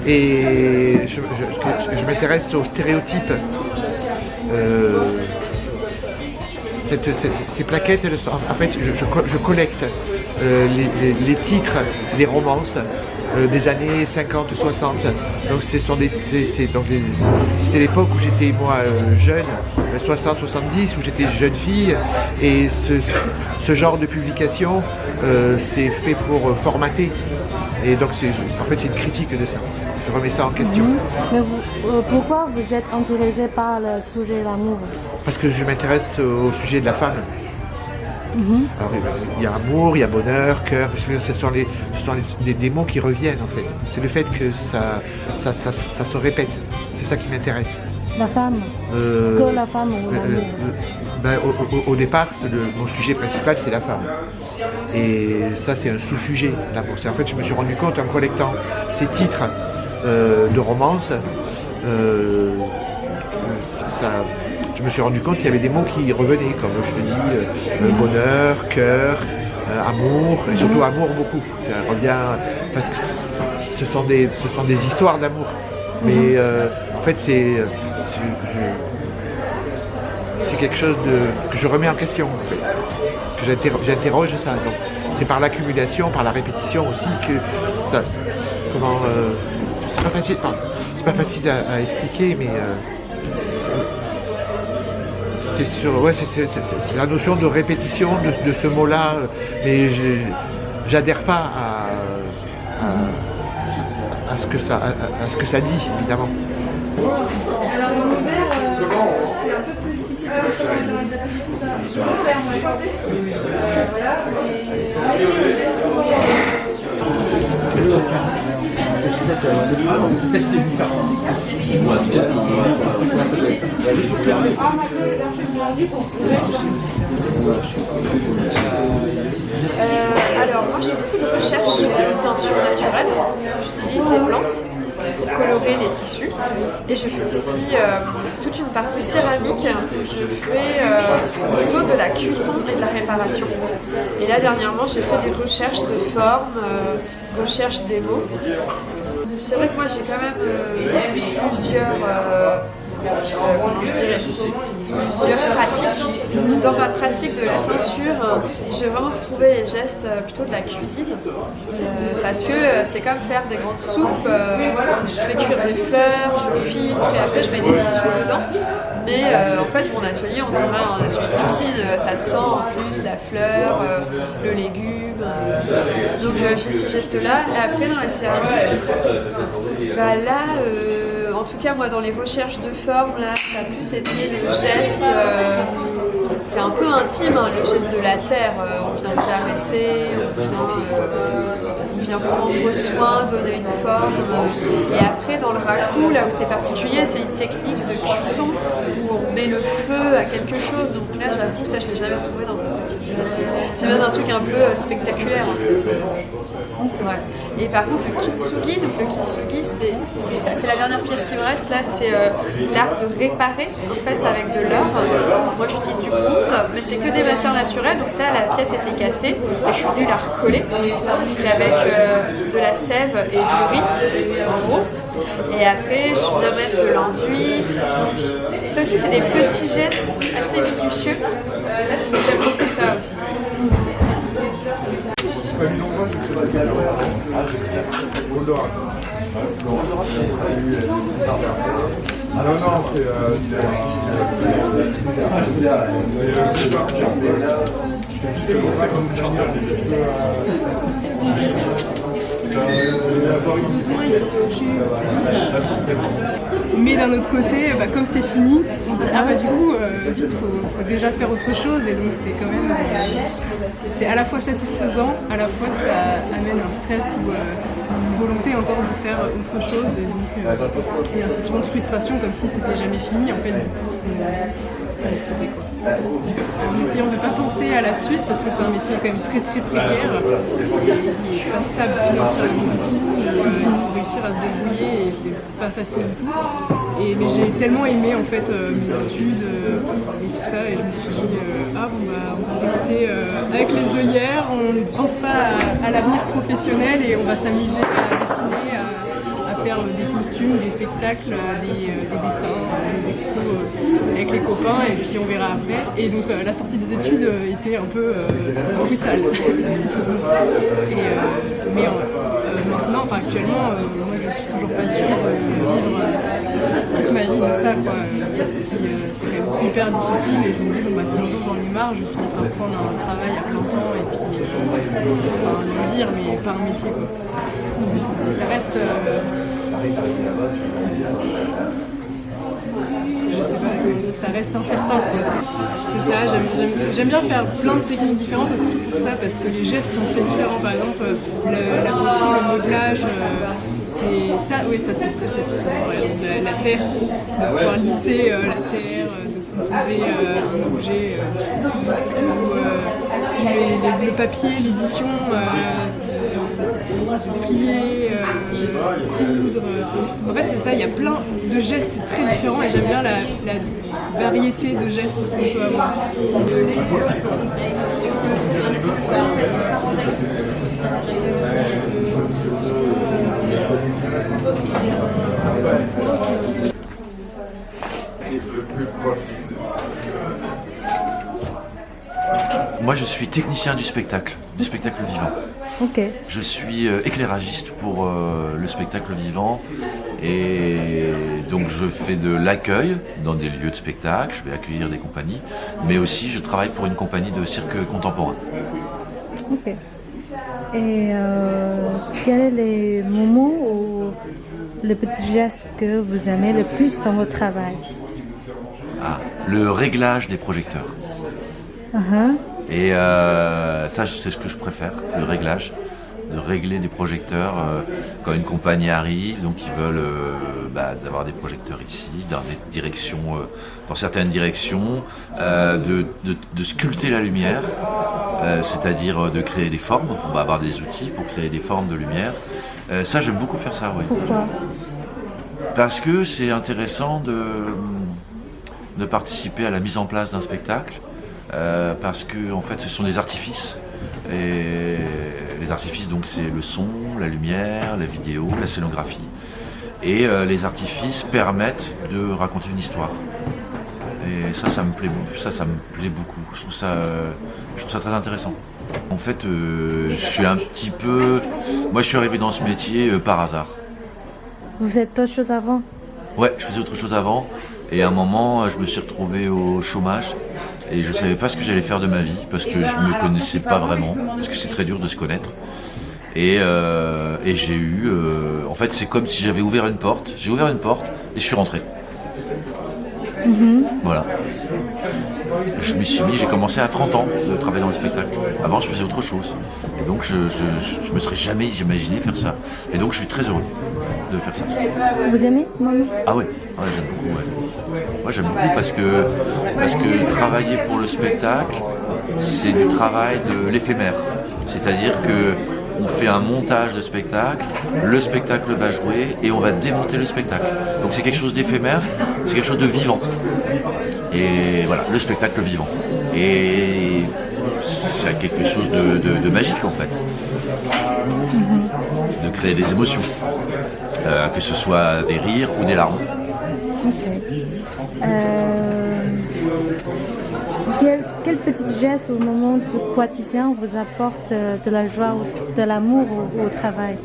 Et je m'intéresse aux stéréotypes. Ces plaquettes, en fait, je collecte les titres, les romances des années 50-60. Donc c'était l'époque où j'étais moi jeune, 60-70, où j'étais jeune fille, et ce genre de publication c'est fait pour formater. Et donc en fait c'est une critique de ça. Je remets ça en question. Mais pourquoi vous êtes intéressé par le sujet de l'amour? Parce que je m'intéresse au sujet de la femme. Alors, il y a amour, il y a bonheur, cœur, ce sont des mots qui reviennent en fait. C'est le fait que ça se répète, c'est ça qui m'intéresse. La femme que la femme ou l'amour? Au départ, mon sujet principal c'est la femme. Et ça c'est un sous-sujet, l'amour. En fait je me suis rendu compte en collectant ces titres de romances, je me suis rendu compte qu'il y avait des mots qui revenaient, comme je te dis, bonheur, cœur, amour, et surtout amour beaucoup. Ça revient parce que ce sont des histoires d'amour. Mais en fait, c'est quelque chose que je remets en question, en fait, que j'interroge ça. Donc, c'est par l'accumulation, par la répétition aussi que ça. C'est pas facile à expliquer, mais. C'est la notion de répétition de ce mot-là, mais j'adhère pas à ce que ça dit, évidemment. Alors l'univers, c'est un peu plus difficile parce que dans les ateliers tout ça. Alors moi je fais beaucoup de recherches de teinture naturelle. J'utilise des plantes pour colorer les tissus et je fais aussi toute une partie céramique où je fais plutôt de la cuisson et de la réparation. Et là dernièrement j'ai fait des recherches de forme, recherche des mots. C'est vrai que moi j'ai quand même plusieurs pratiques. Dans ma pratique de la teinture, je vais vraiment retrouver les gestes plutôt de la cuisine parce que c'est comme faire des grandes soupes. Je fais cuire des fleurs, je filtre et après je mets des tissus dedans. Mais en fait mon atelier, on dirait un atelier de cuisine, ça sent en plus la fleur, le légume. Donc j'ai ces gestes-là. Et après dans la céramique, en tout cas moi dans les recherches de forme là, ça a plus été le geste, c'est un peu intime hein, le geste de la terre, on vient caresser, on vient prendre soin, donner une forme, et après dans le raku là où c'est particulier, c'est une technique de cuisson où on met le feu à quelque chose, donc là j'avoue ça je l'ai jamais retrouvé dans mon quotidien, c'est même un truc un peu spectaculaire en fait. Voilà. Et par contre le kintsugi, c'est la dernière pièce qui me reste là, c'est l'art de réparer en fait avec de l'or. Moi j'utilise du bronze, mais c'est que des matières naturelles, donc ça la pièce était cassée et je suis venue la recoller avec de la sève et du riz en gros. Et après je viens mettre de l'enduit. Donc ça aussi c'est des petits gestes assez minutieux. J'aime beaucoup ça aussi. Alors non, c'est mais d'un autre côté, comme c'est fini, on dit du coup vite faut déjà faire autre chose et donc c'est quand même c'est à la fois satisfaisant, à la fois ça amène un stress ou une volonté encore de faire autre chose et donc il y a un sentiment de frustration comme si c'était jamais fini en fait ce qu'on faisait quoi. En essayant de ne pas penser à la suite parce que c'est un métier quand même très très précaire qui n'est pas stable financièrement du tout, il faut réussir à se débrouiller et c'est pas facile du tout. Mais j'ai tellement aimé en fait mes études et tout ça et je me suis dit on va rester avec les œillères, on ne pense pas à l'avenir professionnel et on va s'amuser à dessiner, à faire faire des costumes, des spectacles, des dessins, des expos avec les copains et puis on verra après. Et donc la sortie des études était un peu brutale, disons. Mais maintenant, actuellement, moi je suis toujours pas sûre de vivre toute ma vie de ça, quoi. C'est quand même hyper difficile et je me dis si un jour j'en ai marre, je finis par prendre un travail à plein temps et puis ça sera un loisir mais pas un métier, quoi. Ça reste je sais pas, ça reste incertain, quoi. C'est ça, j'aime bien faire plein de techniques différentes aussi pour ça parce que les gestes sont très différents. Par exemple la poterie, le modelage, c'est ça, oui, ça c'est très satisfaisant. La terre, de pouvoir lisser la terre, de composer un objet, ou le papier, l'édition, de plier, coudre. En fait c'est ça, il y a plein de gestes très différents et j'aime bien la variété de gestes qu'on peut avoir. Le plus proche. Moi, je suis technicien du spectacle vivant. Ok. Je suis éclairagiste pour le spectacle vivant et donc je fais de l'accueil dans des lieux de spectacle, je vais accueillir des compagnies, mais aussi je travaille pour une compagnie de cirque contemporain. Ok. Et quels sont les moments ou les petits gestes que vous aimez le plus dans votre travail? Le réglage des projecteurs. Uh-huh. Et ça, c'est ce que je préfère, le réglage, de régler des projecteurs quand une compagnie arrive, donc ils veulent d'avoir des projecteurs ici, dans des directions, dans certaines directions, de sculpter la lumière, c'est-à-dire de créer des formes. On va avoir des outils pour créer des formes de lumière. Ça, j'aime beaucoup faire ça, oui. Pourquoi? Parce que c'est intéressant de participer à la mise en place d'un spectacle. Parce que en fait ce sont des artifices et les artifices donc c'est le son, la lumière, la vidéo, la scénographie et les artifices permettent de raconter une histoire et ça me plaît beaucoup, je trouve ça très intéressant. En fait je suis moi je suis arrivé dans ce métier par hasard. Vous faites autre chose avant? Ouais, je faisais autre chose avant et à un moment je me suis retrouvé au chômage. Et je ne savais pas ce que j'allais faire de ma vie, parce que je ne me connaissais pas vraiment, parce que c'est très dur de se connaître. Et j'ai eu... en fait, c'est comme si j'avais ouvert une porte. J'ai ouvert une porte et je suis rentré. Voilà. J'ai commencé à 30 ans de travailler dans le spectacle. Avant, je faisais autre chose. Et donc, je me serais jamais imaginé faire ça. Et donc, je suis très heureux de faire ça. Vous aimez, maman? Ah ouais, j'aime beaucoup, ouais. Moi j'aime beaucoup parce que travailler pour le spectacle, c'est du travail de l'éphémère. C'est-à-dire que on fait un montage de spectacle, le spectacle va jouer et on va démonter le spectacle. Donc c'est quelque chose d'éphémère, c'est quelque chose de vivant. Et voilà, le spectacle vivant. Et c'est quelque chose de magique en fait. De créer des émotions. Que ce soit des rires ou des larmes. Ok. Quel petit geste au moment du quotidien vous apporte de la joie ou de l'amour au travail?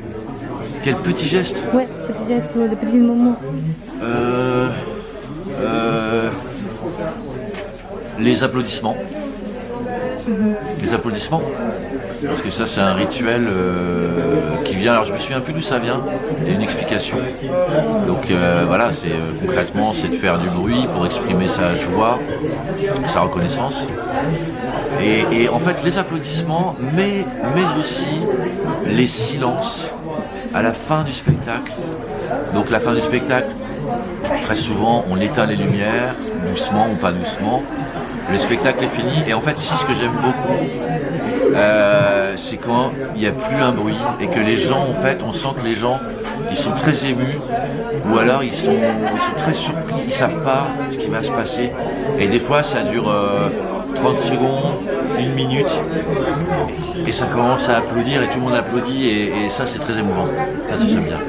Quel petit geste? Oui, petit geste ou de petits moments. Les applaudissements. Les applaudissements. Parce que ça c'est un rituel qui vient, alors je me souviens plus d'où ça vient, il y a une explication. Donc voilà, concrètement c'est de faire du bruit pour exprimer sa joie, sa reconnaissance. Et en fait les applaudissements, mais aussi les silences à la fin du spectacle. Donc la fin du spectacle, très souvent on éteint les lumières, doucement ou pas doucement. Le spectacle est fini et en fait ce que j'aime beaucoup, c'est quand il n'y a plus un bruit et que les gens, en fait, on sent que les gens, ils sont très émus ou alors ils sont très surpris, ils savent pas ce qui va se passer. Et des fois, ça dure 30 secondes, 1 minute et ça commence à applaudir et tout le monde applaudit et ça, c'est très émouvant. Ça, j'aime bien.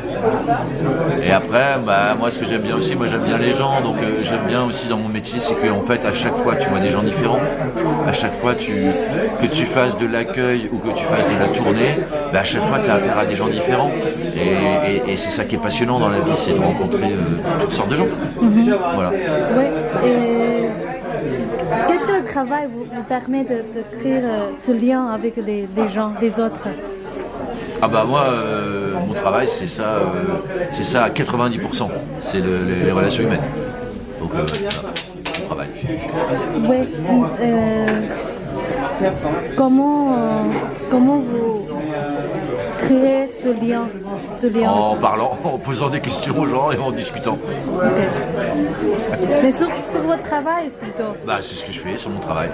Et après, bah, moi ce que j'aime bien aussi, moi j'aime bien les gens, donc j'aime bien aussi dans mon métier, c'est qu'en fait à chaque fois tu vois des gens différents. À chaque fois que tu fasses de l'accueil ou que tu fasses de la tournée, bah, à chaque fois tu as affaire à des gens différents. Et c'est ça qui est passionnant dans la vie, c'est de rencontrer toutes sortes de gens. Voilà. Oui. Et qu'est-ce que le travail vous permet de créer ce lien avec les gens, les autres? Ah bah moi, mon travail c'est ça à 90%, c'est les relations humaines. Donc voilà, mon travail. Oui. Comment vous créez ce lien? En parlant, en posant des questions aux gens et en discutant. Ok. Mais sur votre travail plutôt? Bah c'est ce que je fais sur mon travail.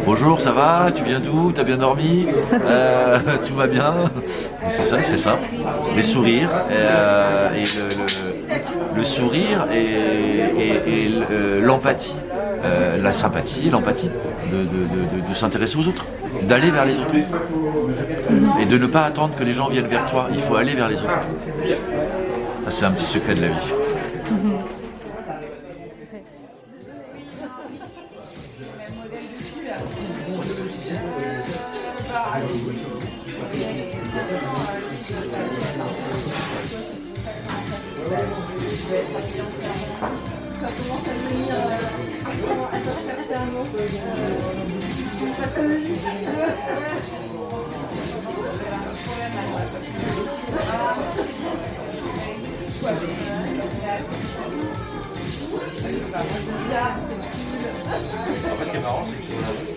Bonjour, ça va? Tu viens d'où? T'as bien dormi? Tout va bien? C'est ça, c'est simple. Les sourires et le sourire et l'empathie, la sympathie, l'empathie de s'intéresser aux autres, d'aller vers les autres et de ne pas attendre que les gens viennent vers toi. Il faut aller vers les autres. Ça, c'est un petit secret de la vie. Ce qui est marrant, c'est que